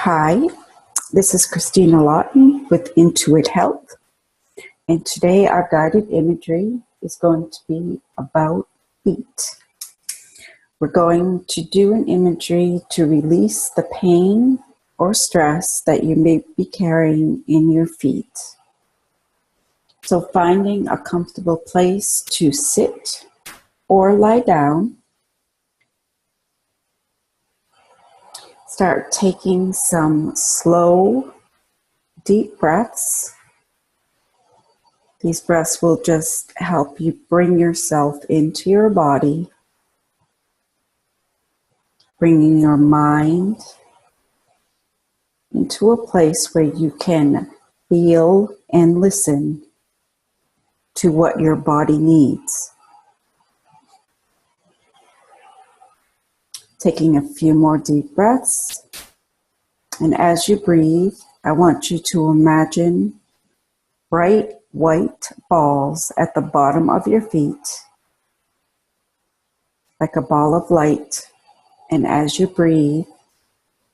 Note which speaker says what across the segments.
Speaker 1: Hi, this is Christina Lawton with In2It Health, and today our guided imagery is going to be about feet. We're going to do an imagery to release the pain or stress that you may be carrying in your feet. So finding a comfortable place to sit or lie down. Start taking some slow, deep breaths. These breaths will just help you bring yourself into your body, bringing your mind into a place where you can feel and listen to what your body needs. Taking a few more deep breaths. And as you breathe, I want you to imagine bright white balls at the bottom of your feet, like a ball of light. And as you breathe,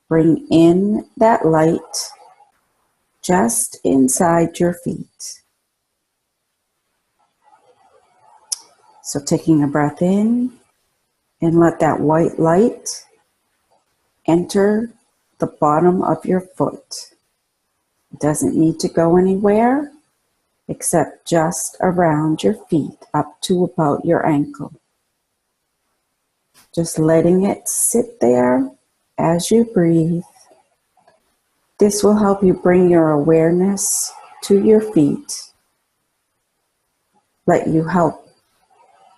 Speaker 1: bring in that light just inside your feet. So taking a breath in, and let that white light enter the bottom of your foot. It doesn't need to go anywhere except just around your feet up to about your ankle. Just letting it sit there as you breathe. This will help you bring your awareness to your feet. Let you help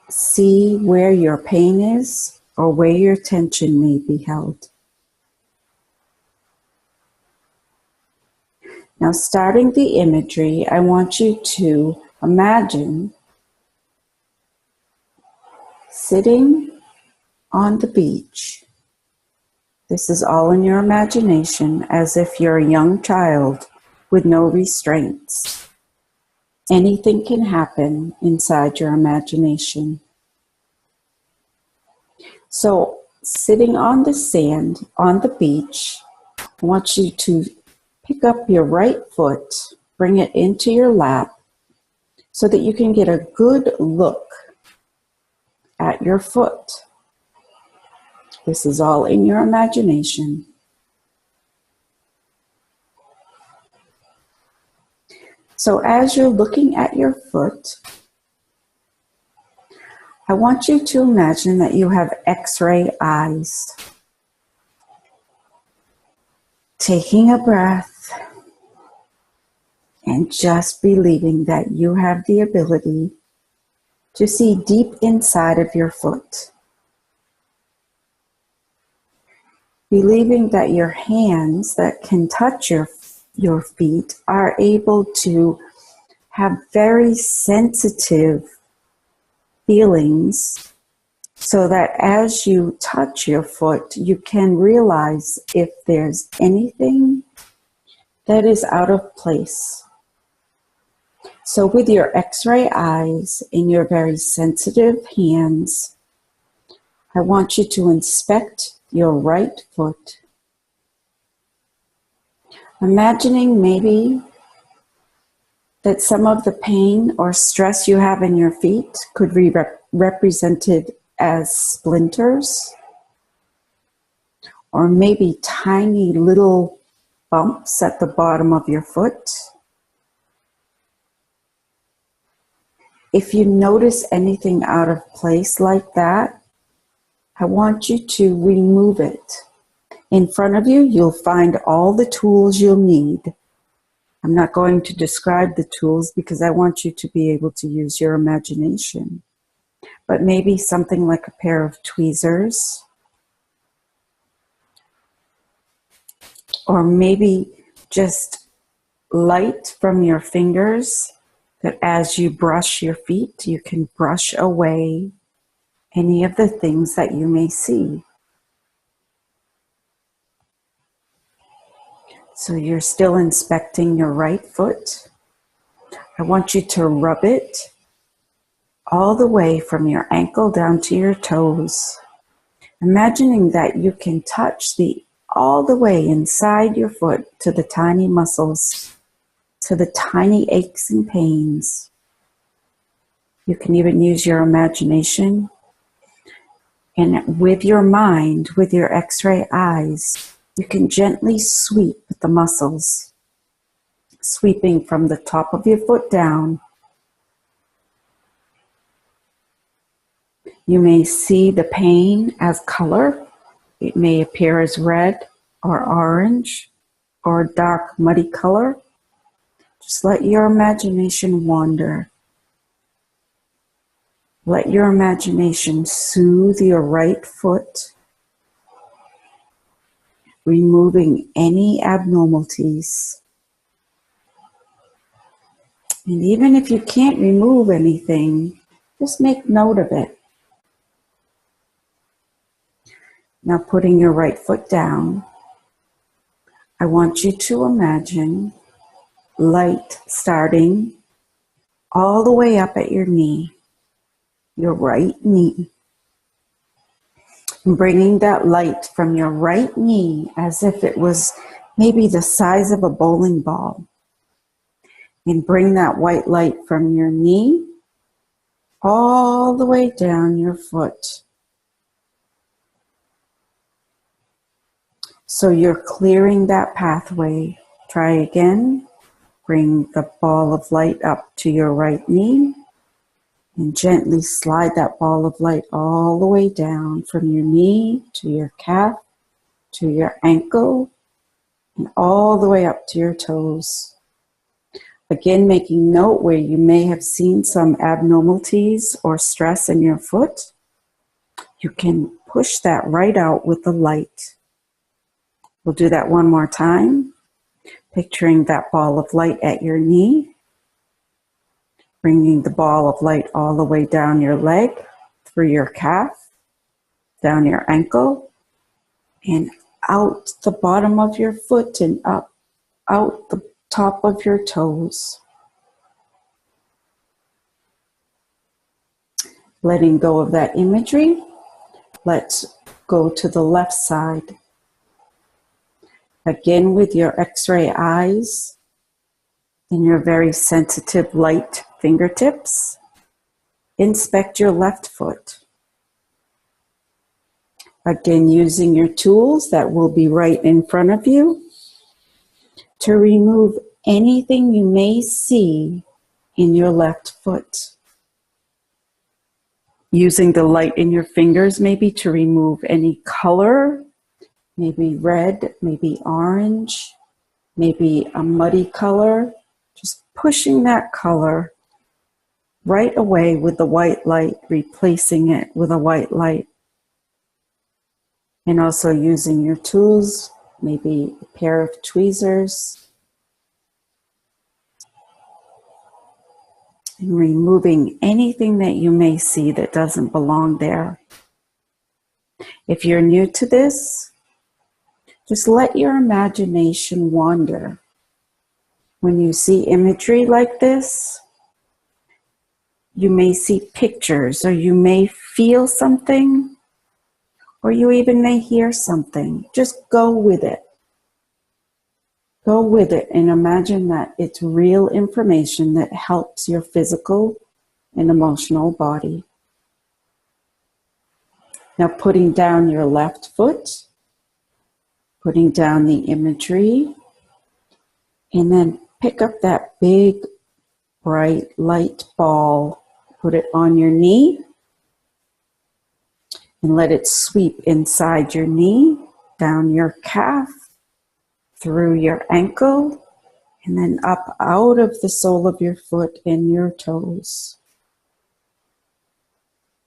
Speaker 1: see where your pain is or where your tension may be held. Now, starting the imagery, I want you to imagine sitting on the beach. This is all in your imagination, as if you're a young child with no restraints. Anything can happen inside your imagination. So, sitting on the sand, on the beach, I want you to pick up your right foot, bring it into your lap, so that you can get a good look at your foot. This is all in your imagination. So as you're looking at your foot, I want you to imagine that you have X-ray eyes. Taking a breath and just believing that you have the ability to see deep inside of your foot. Believing that your hands that can touch your feet are able to have very sensitive feelings, so that as you touch your foot, you can realize if there's anything that is out of place. So with your X-ray eyes and your very sensitive hands, I want you to inspect your right foot. Imagining maybe that some of the pain or stress you have in your feet could be represented as splinters, or maybe tiny little bumps at the bottom of your foot. If you notice anything out of place like that, I want you to remove it. In front of you, you'll find all the tools you'll need. I'm not going to describe the tools because I want you to be able to use your imagination. But maybe something like a pair of tweezers, or maybe just light from your fingers, that as you brush your feet, you can brush away any of the things that you may see. So you're still inspecting your right foot. I want you to rub it all the way from your ankle down to your toes, imagining that you can touch the all the way inside your foot to the tiny muscles, to the tiny aches and pains. You can even use your imagination, and with your mind, with your X-ray eyes, you can gently sweep the muscles, sweeping from the top of your foot down. You may see the pain as color. It may appear as red or orange or a dark muddy color. Just let your imagination wander. Let your imagination soothe your right foot, removing any abnormalities. And even if you can't remove anything, just make note of it. Now, putting your right foot down, I want you to imagine light starting all the way up at your knee, your right knee. And bringing that light from your right knee as if it was maybe the size of a bowling ball. And bring that white light from your knee all the way down your foot. So you're clearing that pathway. Try again. Bring the ball of light up to your right knee and gently slide that ball of light all the way down from your knee to your calf, to your ankle, and all the way up to your toes. Again, making note where you may have seen some abnormalities or stress in your foot. You can push that right out with the light. We'll do that one more time. Picturing that ball of light at your knee. Bringing the ball of light all the way down your leg, through your calf, down your ankle, and out the bottom of your foot and up, out the top of your toes. Letting go of that imagery, let's go to the left side. Again, with your X-ray eyes and your very sensitive light fingertips, inspect your left foot. Again, using your tools that will be right in front of you to remove anything you may see in your left foot. Using the light in your fingers maybe to remove any color, maybe red, maybe orange, maybe a muddy color. Just pushing that color right away with the white light, replacing it with a white light. And also using your tools, maybe a pair of tweezers, and removing anything that you may see that doesn't belong there. If you're new to this, just let your imagination wander. When you see imagery like this, you may see pictures, or you may feel something, or you even may hear something. Just go with it. Go with it and imagine that it's real information that helps your physical and emotional body. Now, putting down your left foot, putting down the imagery, and then pick up that big, bright, light ball, put it on your knee, and let it sweep inside your knee, down your calf, through your ankle, and then up out of the sole of your foot and your toes.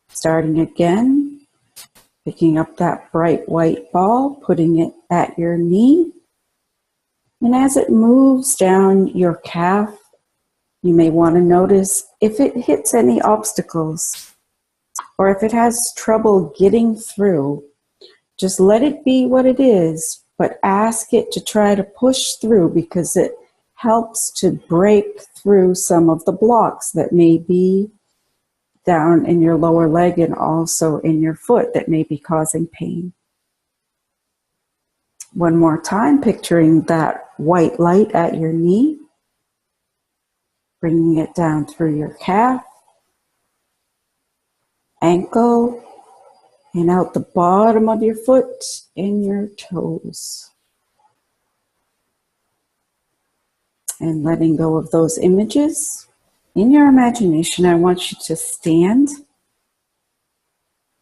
Speaker 1: Starting again, picking up that bright white ball, putting it at your knee, and as it moves down your calf, you may want to notice if it hits any obstacles or if it has trouble getting through. Just let it be what it is, but ask it to try to push through, because it helps to break through some of the blocks that may be down in your lower leg and also in your foot that may be causing pain. One more time, picturing that white light at your knee, bringing it down through your calf, ankle, and out the bottom of your foot and your toes. And letting go of those images. In your imagination, I want you to stand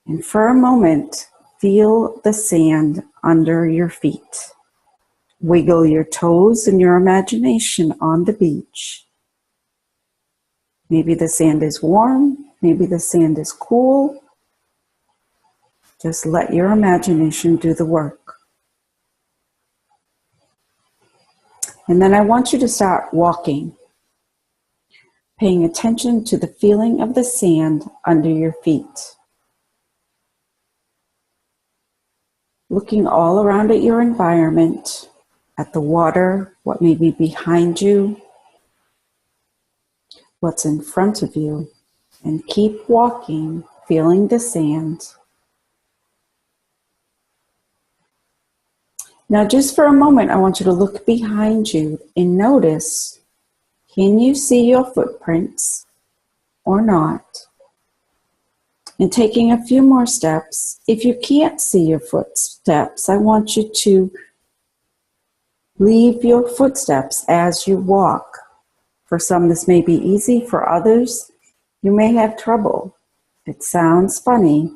Speaker 1: and for a moment, feel the sand under your feet. Wiggle your toes in your imagination on the beach. Maybe the sand is warm, maybe the sand is cool. Just let your imagination do the work. And then I want you to start walking, paying attention to the feeling of the sand under your feet. Looking all around at your environment, at the water, what may be behind you, what's in front of you, and keep walking, feeling the sand. Now, just for a moment, I want you to look behind you and notice, can you see your footprints or not? And taking a few more steps, if you can't see your footsteps, I want you to leave your footsteps as you walk. For some, this may be easy. For others, you may have trouble. It sounds funny,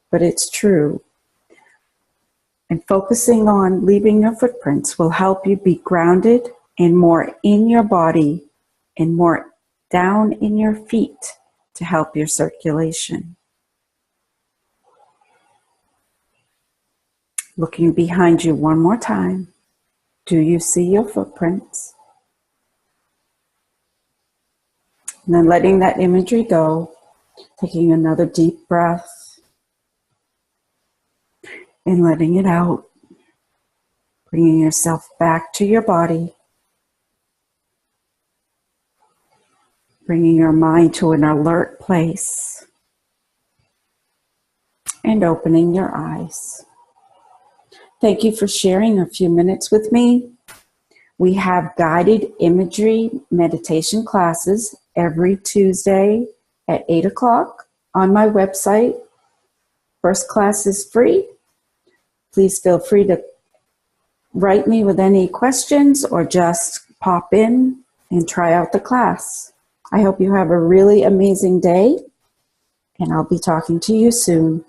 Speaker 1: but it's true. And focusing on leaving your footprints will help you be grounded and more in your body and more down in your feet to help your circulation. Looking behind you one more time. Do you see your footprints? And then letting that imagery go, taking another deep breath and letting it out. Bringing yourself back to your body. Bringing your mind to an alert place. And opening your eyes. Thank you for sharing a few minutes with me. We have guided imagery meditation classes every Tuesday at 8 o'clock on my website. First class is free. Please feel free to write me with any questions or just pop in and try out the class. I hope you have a really amazing day, and I'll be talking to you soon.